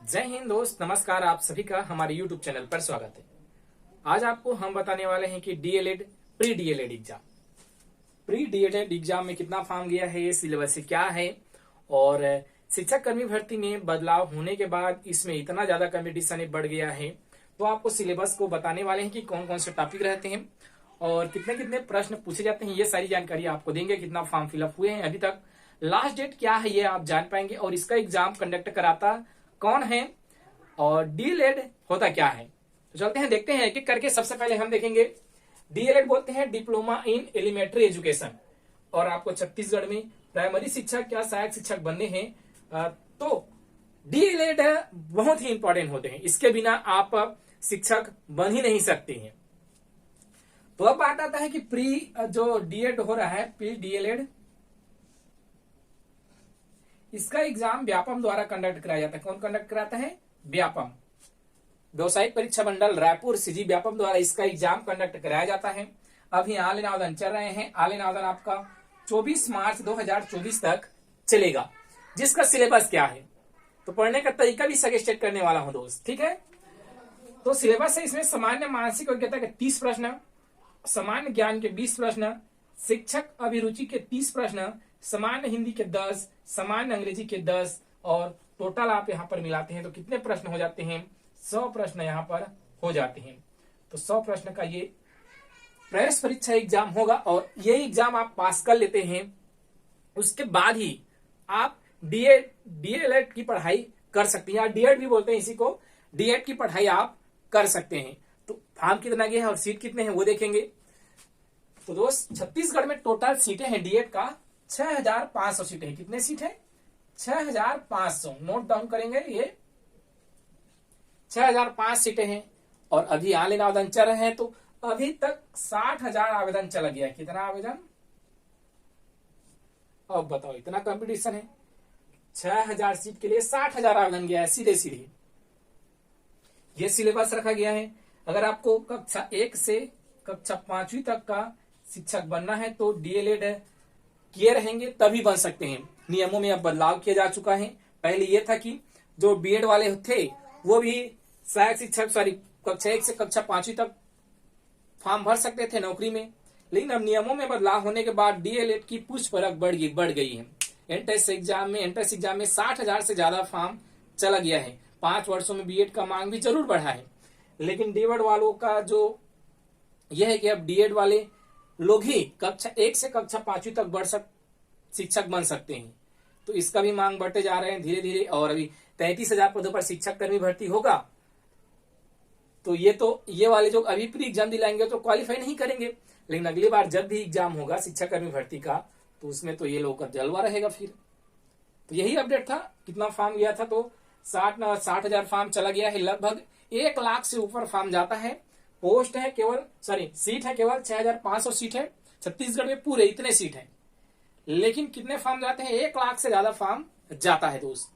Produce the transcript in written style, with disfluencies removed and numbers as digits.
जय हिंद दोस्त, नमस्कार। आप सभी का हमारे YouTube चैनल पर स्वागत है। आज आपको हम बताने वाले हैं कि डीएलएड प्री डीएलएड एग्जाम में कितना फॉर्म गया है, सिलेबस से क्या है और शिक्षक कर्मी भर्ती में बदलाव होने के बाद इसमें इतना ज्यादा कंपटीशन बढ़ गया है। तो आपको सिलेबस को बताने वाले हैं कि कौन कौन से टॉपिक रहते हैं और कितने कितने प्रश्न पूछे जाते हैं। ये सारी जानकारी आपको देंगे। कितना फॉर्म फिलअप हुए हैं अभी तक, लास्ट डेट क्या है ये आप जान पाएंगे और इसका एग्जाम कंडक्ट कराता कौन है और डीएलएड होता क्या है। तो चलते हैं, देखते हैं एक एक करके। सबसे पहले हम देखेंगे डीएलएड बोलते हैं डिप्लोमा इन एलिमेंट्री एजुकेशन, और आपको छत्तीसगढ़ में प्राइमरी शिक्षक या सहायक शिक्षक बनने हैं तो डीएलएड बहुत ही इंपॉर्टेंट होते हैं। इसके बिना आप शिक्षक बन ही नहीं सकते हैं। तो अब बात आता है कि प्री जो डीएड हो रहा है, प्री डीएलएड, इसका एग्जाम व्यापम द्वारा कंडक्ट कराया जाता है। कौन कंडक्ट कराता है? व्यापम, व्यवसायिक परीक्षा मंडल रायपुर सीजी व्यापम द्वारा इसका एग्जाम कंडक्ट कराया जाता है। अभी ऑनलाइन आवेदन चल रहे हैं। ऑनलाइन आवेदन आपका 24 मार्च 2024 तक चलेगा। जिसका सिलेबस क्या है, तो पढ़ने का तरीका भी सजेस्ट करने वाला हूं दोस्त, ठीक है। तो सिलेबस है इसमें सामान्य मानसिक योग्यता के 30 प्रश्न, सामान्य ज्ञान के 20 प्रश्न, शिक्षक अभिरुचि के 30 प्रश्न, सामान्य हिंदी के 10, सामान्य अंग्रेजी के 10 और टोटल आप यहाँ पर मिलाते हैं तो कितने प्रश्न हो जाते हैं? 100 प्रश्न यहाँ पर हो जाते हैं। तो 100 प्रश्न का ये प्रवेश परीक्षा एग्जाम होगा और ये एग्जाम आप पास कर लेते हैं, उसके बाद ही आप डीएलएड की पढ़ाई कर सकते हैं, या डीएड भी बोलते हैं इसी को। डीएड की पढ़ाई आप कर सकते हैं। तो फॉर्म कितना गया है और सीट कितने हैं वो देखेंगे। तो दोस्त, छत्तीसगढ़ में टोटल सीटें हैं डीएड का 6500 सीटें हैं। कितने सीट है? 6500। नोट डाउन करेंगे, ये 6005 सीटें हैं और अभी ऑनलाइन आवेदन चल रहे हैं। तो अभी तक 60,000 आवेदन चला गया। कितना आवेदन? अब बताओ, इतना कंपटीशन है। 6000 सीट के लिए 60,000 आवेदन गया है सीधे सीधे। ये सिलेबस रखा गया है। अगर आपको कक्षा 1 से कक्षा 5वीं तक का शिक्षक बनना है तो डीएलएड किए रहेंगे तभी बन सकते हैं। नियमों में अब बदलाव किया जा चुका है। पहले ये था कि जो बीएड वाले थे वो भी सहायक शिक्षक कक्षा 1 से कक्षा 5वीं तक फॉर्म भर सकते थे नौकरी में, लेकिन अब नियमों में बदलाव होने के बाद डीएलएड की पूछ परख बढ़ गई है। एंट्रेंस एग्जाम में 60,000 से ज्यादा फॉर्म चला गया है। 5 वर्षों में बीएड का मांग भी जरूर बढ़ा है, लेकिन डीएड वालों का जो यह है कि अब डीएड वाले लोग ही कक्षा 1 से कक्षा 5वीं तक शिक्षक बन सकते हैं। तो इसका भी मांग बढ़ते जा रहे हैं धीरे धीरे। और अभी 33,000 पदों पर शिक्षक कर्मी भर्ती होगा। तो ये वाले जो अभी प्री एग्जाम दिलाएंगे तो क्वालिफाई नहीं करेंगे, लेकिन अगली बार जब भी एग्जाम होगा शिक्षक कर्मी भर्ती का तो उसमें तो ये लोग का जलवा रहेगा फिर। तो यही अपडेट था। कितना फॉर्म गया था? तो 60,000 फॉर्म चला गया है। लगभग 1 लाख से ऊपर फॉर्म जाता है। पोस्ट है केवल, सीट है केवल 6500 सीट है। छत्तीसगढ़ में पूरे इतने सीट है, लेकिन कितने फॉर्म जाते हैं? 1 लाख से ज्यादा फॉर्म जाता है दोस्त।